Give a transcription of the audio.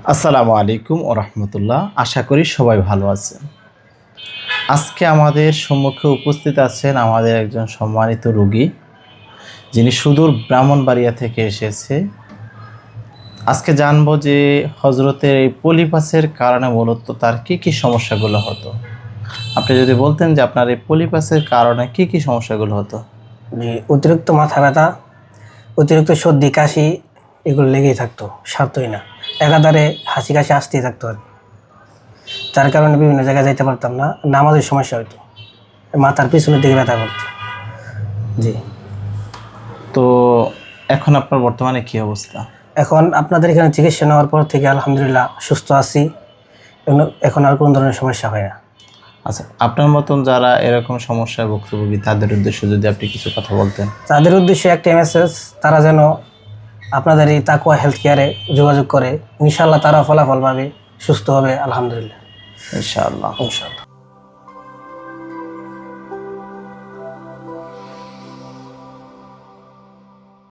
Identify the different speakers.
Speaker 1: আসসালামু আলাইকুম ও রহমতুল্লাহ। আশা করি সবাই ভালো আছেন। আজকে আমাদের সম্মুখে উপস্থিত আছেন আমাদের একজন সম্মানিত রোগী, যিনি সুদূর ব্রাহ্মণবাড়িয়া থেকে এসেছে। আজকে জানবো যে হজরতের এই পলিপাসের কারণে মূলত তার কি কি সমস্যাগুলো হতো। আপনি যদি বলতেন যে আপনার এই পলিপাসের কারণে কি কি সমস্যাগুলো হতো।
Speaker 2: অতিরিক্ত মাথা ব্যথা, অতিরিক্ত সর্দি কাশি, এগুলো লেগেই থাকতো, সারতই না। একাধারে হাসি কাশি আসতেই থাকতো আর কি। যার কারণে বিভিন্ন জায়গায় যাইতে পারতাম না, নামাজের সমস্যা হতো, মাথার পিছনের দিকে ব্যথা করতো। জি।
Speaker 1: তো এখন আপনার বর্তমানে কি অবস্থা?
Speaker 2: এখন আপনাদের এখানে চিকিৎসা নেওয়ার পর থেকে আলহামদুলিল্লাহ সুস্থ আছি। এখন আর কোনো ধরনের সমস্যা হয় না।
Speaker 1: আচ্ছা, আপনার মতন যারা এরকম সমস্যায় ভুক্তভোগী তাদের উদ্দেশ্যে যদি আপনি কিছু কথা বলতেন।
Speaker 2: তাদের উদ্দেশ্যে একটা মেসেজ, তারা যেন আপনাদের এই তাকওয়া হেলথ কেয়ারে যোগাযোগ করে। ইনশাআল্লাহ তারা ফলাফল পাবে, সুস্থ হবে আলহামদুলিল্লাহ।
Speaker 1: ইনশাআল্লাহ।
Speaker 2: ইনশাআল্লাহ।